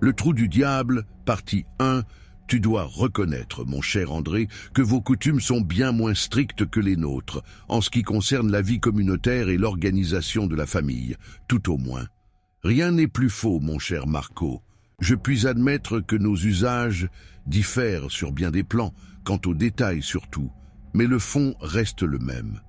Le trou du diable, partie 1. Tu dois reconnaître, mon cher André, que vos coutumes sont bien moins strictes que les nôtres, en ce qui concerne la vie communautaire et l'organisation de la famille, tout au moins. Rien n'est plus faux, mon cher Marco. Je puis admettre que nos usages diffèrent sur bien des plans, quant aux détails surtout, mais le fond reste le même.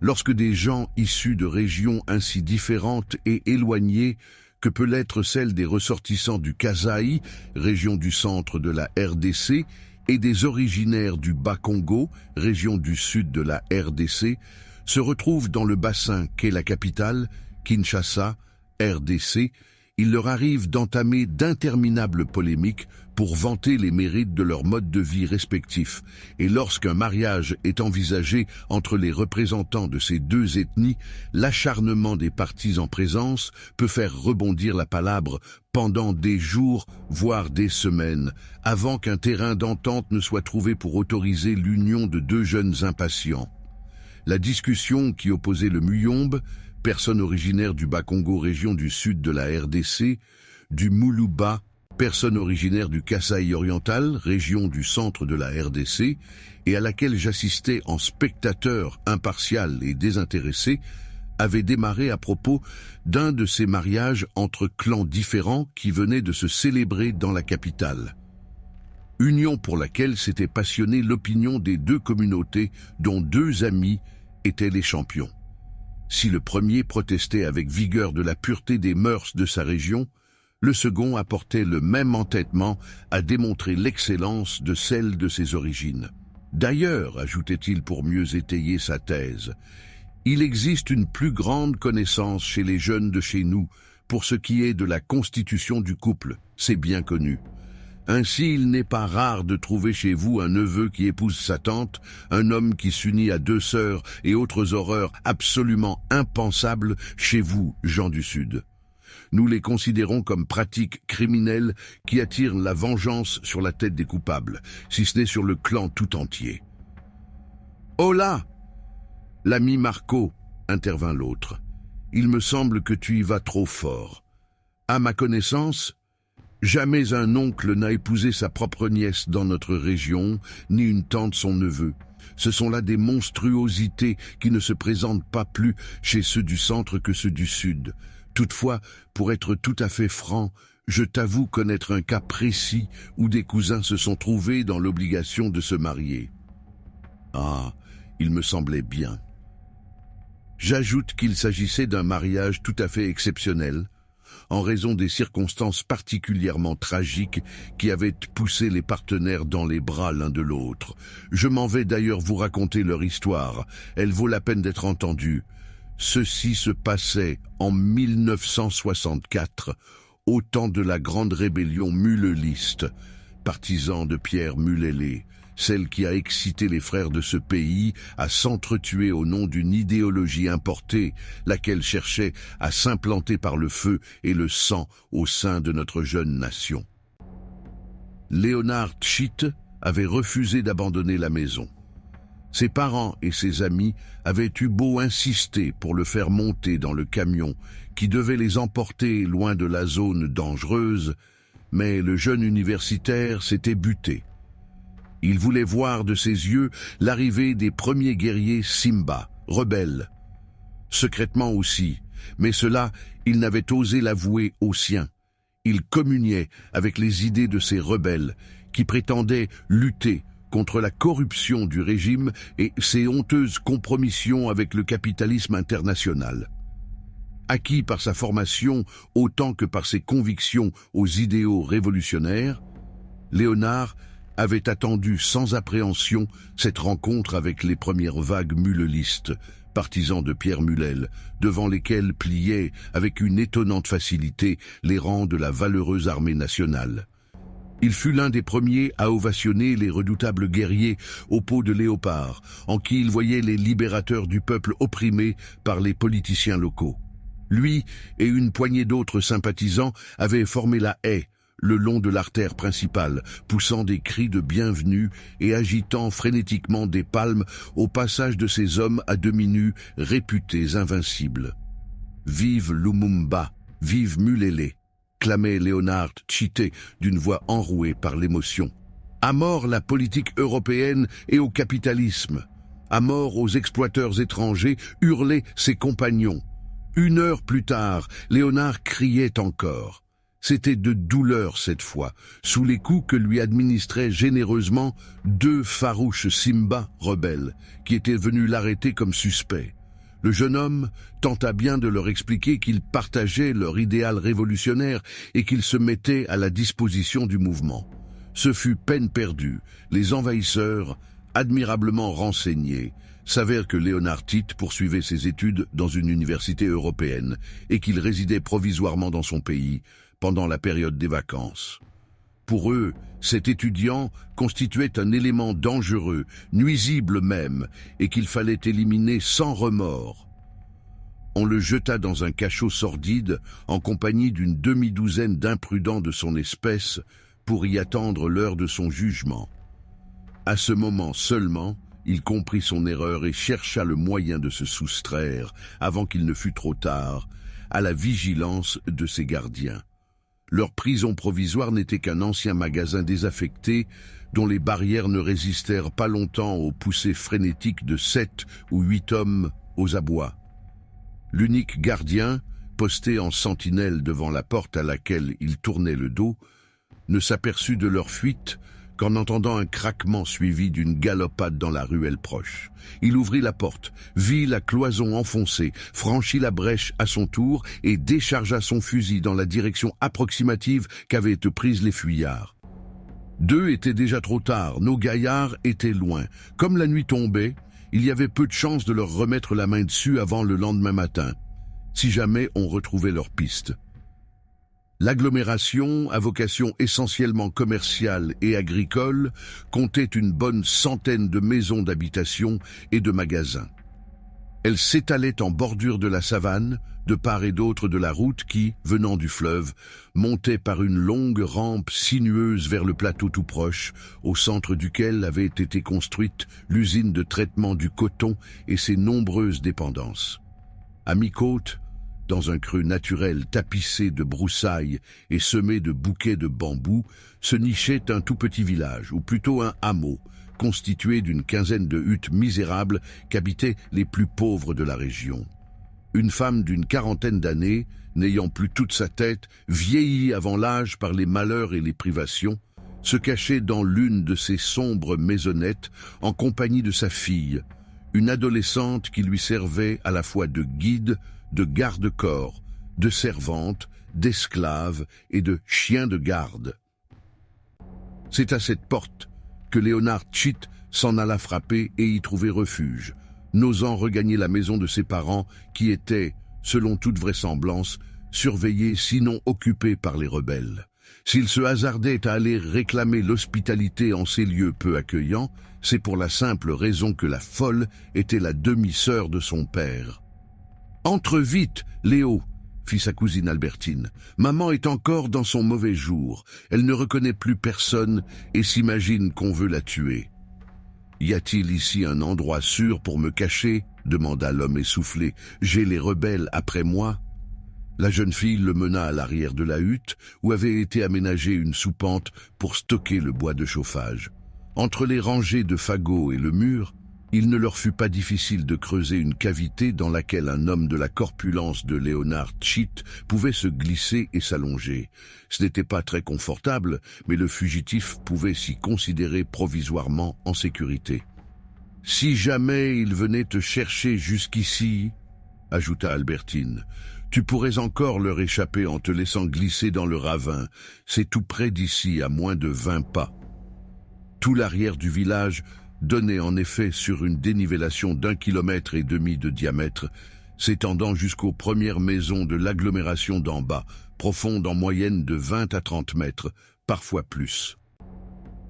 Lorsque des gens issus de régions ainsi différentes et éloignées que peut l'être celle des ressortissants du Kasaï, région du centre de la RDC, et des originaires du Bas-Congo, région du sud de la RDC, se retrouvent dans le bassin qu'est la capitale, Kinshasa, RDC, il leur arrive d'entamer d'interminables polémiques pour vanter les mérites de leur mode de vie respectif. Et lorsqu'un mariage est envisagé entre les représentants de ces deux ethnies, l'acharnement des parties en présence peut faire rebondir la palabre pendant des jours, voire des semaines, avant qu'un terrain d'entente ne soit trouvé pour autoriser l'union de deux jeunes impatients. La discussion qui opposait le Muyombe, personne originaire du Bas-Congo, région du sud de la RDC, du Muluba, personne originaire du Kasaï oriental, région du centre de la RDC, et à laquelle j'assistais en spectateur impartial et désintéressé, avait démarré à propos d'un de ces mariages entre clans différents qui venaient de se célébrer dans la capitale. Union pour laquelle s'était passionnée l'opinion des deux communautés dont deux amis étaient les champions. Si le premier protestait avec vigueur de la pureté des mœurs de sa région, le second apportait le même entêtement à démontrer l'excellence de celle de ses origines. D'ailleurs, ajoutait-il pour mieux étayer sa thèse, il existe une plus grande connaissance chez les jeunes de chez nous pour ce qui est de la constitution du couple, c'est bien connu. Ainsi, il n'est pas rare de trouver chez vous un neveu qui épouse sa tante, un homme qui s'unit à deux sœurs et autres horreurs absolument impensables chez vous, gens du Sud. Nous les considérons comme pratiques criminelles qui attirent la vengeance sur la tête des coupables, si ce n'est sur le clan tout entier. « Oh là ! L'ami Marco, intervint l'autre, il me semble que tu y vas trop fort. À ma connaissance, jamais un oncle n'a épousé sa propre nièce dans notre région, ni une tante son neveu. Ce sont là des monstruosités qui ne se présentent pas plus chez ceux du centre que ceux du sud. Toutefois, pour être tout à fait franc, je t'avoue connaître un cas précis où des cousins se sont trouvés dans l'obligation de se marier. Ah, il me semblait bien. J'ajoute qu'il s'agissait d'un mariage tout à fait exceptionnel, en raison des circonstances particulièrement tragiques qui avaient poussé les partenaires dans les bras l'un de l'autre. Je m'en vais d'ailleurs vous raconter leur histoire, elle vaut la peine d'être entendue. Ceci se passait en 1964, au temps de la grande rébellion muleliste, partisan de Pierre Mulele, celle qui a excité les frères de ce pays à s'entretuer au nom d'une idéologie importée, laquelle cherchait à s'implanter par le feu et le sang au sein de notre jeune nation. Léonard Tchit avait refusé d'abandonner la maison. Ses parents et ses amis avaient eu beau insister pour le faire monter dans le camion qui devait les emporter loin de la zone dangereuse, mais le jeune universitaire s'était buté. Il voulait voir de ses yeux l'arrivée des premiers guerriers Simba, rebelles. Secrètement aussi, mais cela, il n'avait osé l'avouer aux siens. Il communiait avec les idées de ces rebelles qui prétendaient lutter contre la corruption du régime et ses honteuses compromissions avec le capitalisme international. Acquis par sa formation autant que par ses convictions aux idéaux révolutionnaires, Léonard avait attendu sans appréhension cette rencontre avec les premières vagues mulelistes, partisans de Pierre Mulel, devant lesquels pliaient avec une étonnante facilité les rangs de la valeureuse armée nationale. Il fut l'un des premiers à ovationner les redoutables guerriers aux peaux de léopard, en qui il voyait les libérateurs du peuple opprimé par les politiciens locaux. Lui et une poignée d'autres sympathisants avaient formé la haie, le long de l'artère principale, poussant des cris de bienvenue et agitant frénétiquement des palmes au passage de ces hommes à demi nus réputés invincibles. Vive Lumumba, vive Mulele. clamait Léonard Tchité d'une voix enrouée par l'émotion. À mort la politique européenne et au capitalisme. À mort aux exploiteurs étrangers, hurlaient ses compagnons. 1 heure plus tard, Léonard criait encore. C'était de douleur cette fois, sous les coups que lui administraient généreusement 2 farouches Simba rebelles, qui étaient venus l'arrêter comme suspect. Le jeune homme tenta bien de leur expliquer qu'il partageait leur idéal révolutionnaire et qu'il se mettait à la disposition du mouvement. Ce fut peine perdue. Les envahisseurs, admirablement renseignés, s'avère que Léonard Tite poursuivait ses études dans une université européenne et qu'il résidait provisoirement dans son pays pendant la période des vacances. Pour eux, cet étudiant constituait un élément dangereux, nuisible même, et qu'il fallait éliminer sans remords. On le jeta dans un cachot sordide en compagnie d'une demi-douzaine d'imprudents de son espèce pour y attendre l'heure de son jugement. À ce moment seulement, il comprit son erreur et chercha le moyen de se soustraire, avant qu'il ne fût trop tard, à la vigilance de ses gardiens. Leur prison provisoire n'était qu'un ancien magasin désaffecté dont les barrières ne résistèrent pas longtemps aux poussées frénétiques de 7 ou 8 hommes aux abois. L'unique gardien, posté en sentinelle devant la porte à laquelle il tournait le dos, ne s'aperçut de leur fuite qu'en entendant un craquement suivi d'une galopade dans la ruelle proche. Il ouvrit la porte, vit la cloison enfoncée, franchit la brèche à son tour et déchargea son fusil dans la direction approximative qu'avaient prise les fuyards. 2 étaient déjà trop tard, nos gaillards étaient loin. Comme la nuit tombait, il y avait peu de chances de leur remettre la main dessus avant le lendemain matin, si jamais on retrouvait leur piste. L'agglomération, à vocation essentiellement commerciale et agricole, comptait une bonne centaine de maisons d'habitation et de magasins. Elle s'étalait en bordure de la savane, de part et d'autre de la route qui, venant du fleuve, montait par une longue rampe sinueuse vers le plateau tout proche, au centre duquel avait été construite l'usine de traitement du coton et ses nombreuses dépendances. À mi-côte, dans un creux naturel tapissé de broussailles et semé de bouquets de bambous, se nichait un tout petit village, ou plutôt un hameau, constitué d'une quinzaine de huttes misérables qu'habitaient les plus pauvres de la région. Une femme d'une 40aine d'années, n'ayant plus toute sa tête, vieillie avant l'âge par les malheurs et les privations, se cachait dans l'une de ces sombres maisonnettes en compagnie de sa fille, une adolescente qui lui servait à la fois de guide, de garde-corps, de servante, d'esclave et de chien de garde. C'est à cette porte que Léonard Tchit s'en alla frapper et y trouver refuge, n'osant regagner la maison de ses parents qui étaient, selon toute vraisemblance, surveillés sinon occupés par les rebelles. S'il se hasardait à aller réclamer l'hospitalité en ces lieux peu accueillants, c'est pour la simple raison que la folle était la demi-sœur de son père. « Entre vite, Léo !» fit sa cousine Albertine. « Maman est encore dans son mauvais jour. Elle ne reconnaît plus personne et s'imagine qu'on veut la tuer. »« Y a-t-il ici un endroit sûr pour me cacher ?» demanda l'homme essoufflé. « J'ai les rebelles après moi. » La jeune fille le mena à l'arrière de la hutte où avait été aménagée une soupente pour stocker le bois de chauffage. Entre les rangées de fagots et le mur, il ne leur fut pas difficile de creuser une cavité dans laquelle un homme de la corpulence de Léonard Tchit pouvait se glisser et s'allonger. Ce n'était pas très confortable, mais le fugitif pouvait s'y considérer provisoirement en sécurité. « Si jamais il venait te chercher jusqu'ici, » ajouta Albertine, « tu pourrais encore leur échapper en te laissant glisser dans le ravin. C'est tout près d'ici, à moins de 20 pas. » Tout l'arrière du village donnait en effet sur une dénivellation d'1,5 kilomètre de diamètre, s'étendant jusqu'aux premières maisons de l'agglomération d'en bas, profonde en moyenne de 20 à 30 mètres, parfois plus.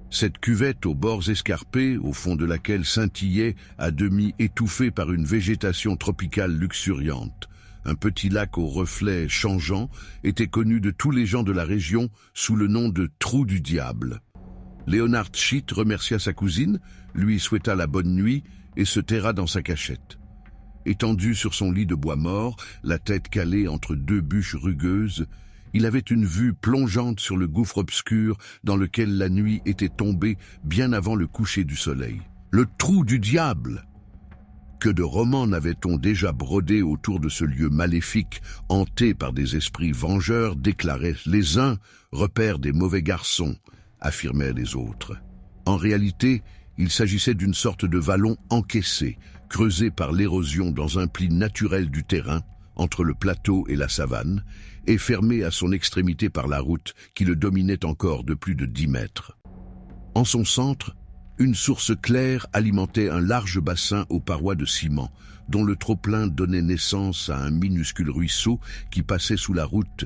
Cette cuvette aux bords escarpés, au fond de laquelle scintillait, à demi étouffée par une végétation tropicale luxuriante, un petit lac aux reflets changeants, était connu de tous les gens de la région sous le nom de Trou du Diable. Léonard Tchit remercia sa cousine, lui souhaita la bonne nuit et se terra dans sa cachette. Étendu sur son lit de bois mort, la tête calée entre 2 bûches rugueuses, Il avait une vue plongeante sur le gouffre obscur dans lequel la nuit était tombée bien avant le coucher du soleil. Le trou du diable! Que de romans n'avait-on déjà brodé autour de ce lieu maléfique, hanté par des esprits vengeurs, déclaraient les uns, repère des mauvais garçons, affirmaient les autres. En réalité, il s'agissait d'une sorte de vallon encaissé, creusé par l'érosion dans un pli naturel du terrain, entre le plateau et la savane, et fermé à son extrémité par la route qui le dominait encore de plus de 10 mètres. En son centre, une source claire alimentait un large bassin aux parois de ciment, dont le trop-plein donnait naissance à un minuscule ruisseau qui passait sous la route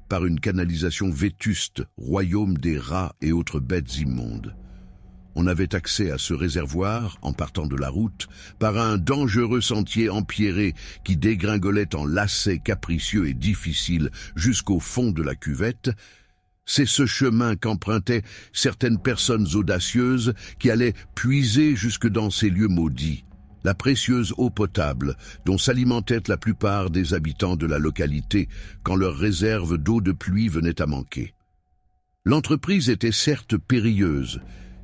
par une canalisation vétuste, royaume des rats et autres bêtes immondes. On avait accès à ce réservoir, en partant de la route, par un dangereux sentier empierré qui dégringolait en lacets capricieux et difficiles jusqu'au fond de la cuvette. C'est ce chemin qu'empruntaient certaines personnes audacieuses qui allaient puiser jusque dans ces lieux maudits, la précieuse eau potable dont s'alimentaient la plupart des habitants de la localité quand leurs réserves d'eau de pluie venaient à manquer. L'entreprise était certes périlleuse,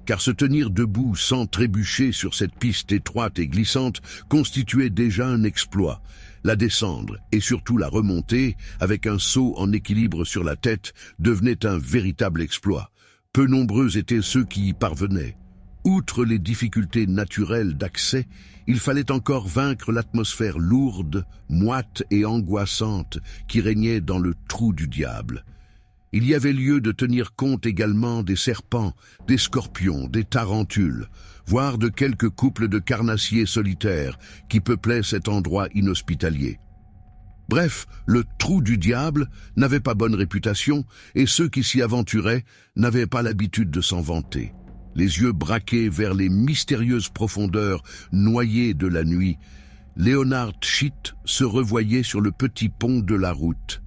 car se tenir debout sans trébucher sur cette piste étroite et glissante constituait déjà un exploit. La descendre, et surtout la remonter, avec un saut en équilibre sur la tête, devenait un véritable exploit. Peu nombreux étaient ceux qui y parvenaient. Outre les difficultés naturelles d'accès, il fallait encore vaincre l'atmosphère lourde, moite et angoissante qui régnait dans le trou du diable. Il y avait lieu de tenir compte également des serpents, des scorpions, des tarentules, voire de quelques couples de carnassiers solitaires qui peuplaient cet endroit inhospitalier. Bref, le trou du diable n'avait pas bonne réputation et ceux qui s'y aventuraient n'avaient pas l'habitude de s'en vanter. Les yeux braqués vers les mystérieuses profondeurs noyées de la nuit, Leonard Schitt se revoyait sur le petit pont de la route,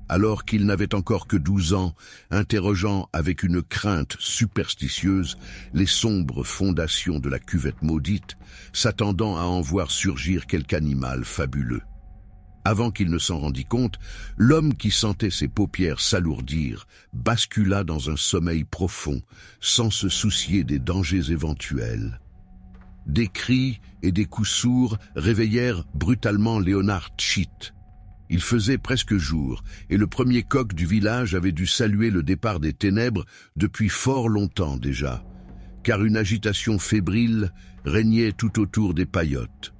alors qu'il n'avait encore que 12 ans, interrogeant avec une crainte superstitieuse les sombres fondations de la cuvette maudite, s'attendant à en voir surgir quelque animal fabuleux. Avant qu'il ne s'en rendît compte, l'homme qui sentait ses paupières s'alourdir bascula dans un sommeil profond, sans se soucier des dangers éventuels. Des cris et des coups sourds réveillèrent brutalement Leonard Schitt. Il faisait presque jour, et le premier coq du village avait dû saluer le départ des ténèbres depuis fort longtemps déjà, car une agitation fébrile régnait tout autour des paillotes.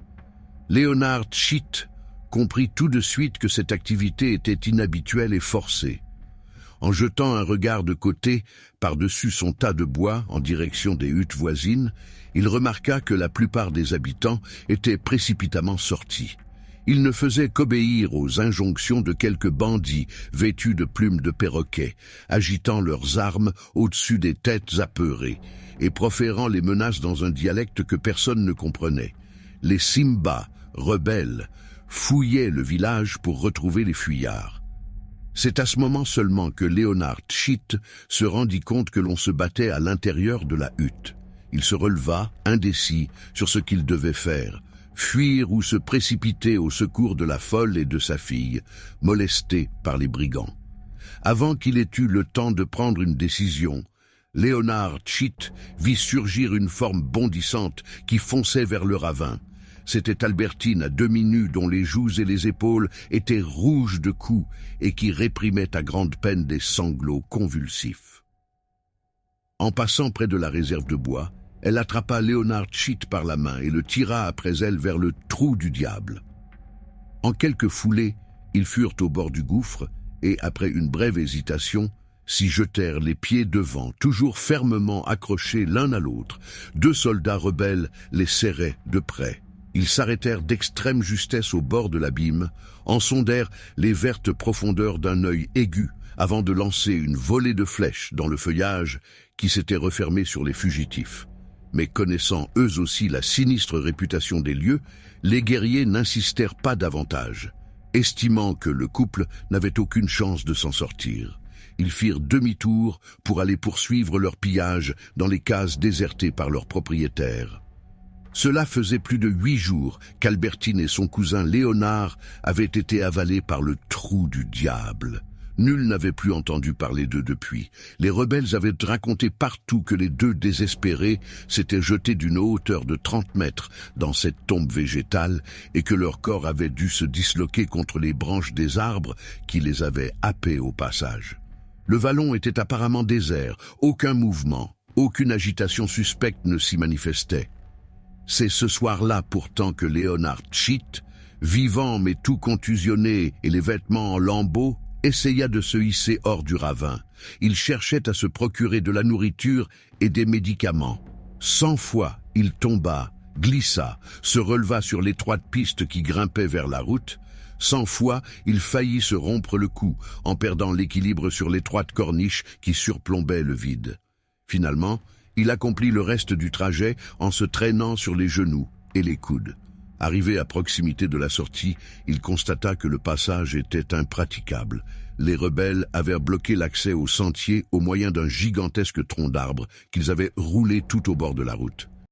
Leonard Schitt comprit tout de suite que cette activité était inhabituelle et forcée. En jetant un regard de côté par-dessus son tas de bois en direction des huttes voisines, il remarqua que la plupart des habitants étaient précipitamment sortis. Il ne faisait qu'obéir aux injonctions de quelques bandits vêtus de plumes de perroquet, agitant leurs armes au-dessus des têtes apeurées et proférant les menaces dans un dialecte que personne ne comprenait. Les Simba, rebelles, fouillaient le village pour retrouver les fuyards. C'est à ce moment seulement que Leonard Schitt se rendit compte que l'on se battait à l'intérieur de la hutte. Il se releva, indécis, sur ce qu'il devait faire. Fuir ou se précipiter au secours de la folle et de sa fille, molestées par les brigands. Avant qu'il ait eu le temps de prendre une décision, Leonard Schitt vit surgir une forme bondissante qui fonçait vers le ravin. C'était Albertine à demi nue dont les joues et les épaules étaient rouges de coups et qui réprimait à grande peine des sanglots convulsifs. En passant près de la réserve de bois, elle attrapa Leonard Schitt par la main et le tira après elle vers le trou du diable. En quelques foulées, ils furent au bord du gouffre et, après une brève hésitation, s'y jetèrent les pieds devant, toujours fermement accrochés l'un à l'autre. 2 soldats rebelles les serraient de près. Ils s'arrêtèrent d'extrême justesse au bord de l'abîme, en sondèrent les vertes profondeurs d'un œil aigu, avant de lancer une volée de flèches dans le feuillage qui s'était refermé sur les fugitifs. Mais connaissant eux aussi la sinistre réputation des lieux, les guerriers n'insistèrent pas davantage, estimant que le couple n'avait aucune chance de s'en sortir. Ils firent demi-tour pour aller poursuivre leur pillage dans les cases désertées par leurs propriétaires. Cela faisait plus de 8 jours qu'Albertine et son cousin Léonard avaient été avalés par le trou du diable. Nul n'avait plus entendu parler d'eux depuis. Les rebelles avaient raconté partout que les deux désespérés s'étaient jetés d'une hauteur de 30 mètres dans cette tombe végétale et que leur corps avait dû se disloquer contre les branches des arbres qui les avaient happés au passage. Le vallon était apparemment désert, aucun mouvement, aucune agitation suspecte ne s'y manifestait. C'est ce soir-là pourtant que Leonard Cheat, vivant mais tout contusionné et les vêtements en lambeaux, essaya de se hisser hors du ravin. Il cherchait à se procurer de la nourriture et des médicaments. 100 fois, il tomba, glissa, se releva sur l'étroite piste qui grimpait vers la route. 100 fois, il faillit se rompre le cou en perdant l'équilibre sur l'étroite corniche qui surplombait le vide. Finalement, il accomplit le reste du trajet en se traînant sur les genoux et les coudes. Arrivé à proximité de la sortie, il constata que le passage était impraticable. Les rebelles avaient bloqué l'accès au sentier au moyen d'un gigantesque tronc d'arbre qu'ils avaient roulé tout au bord de la route.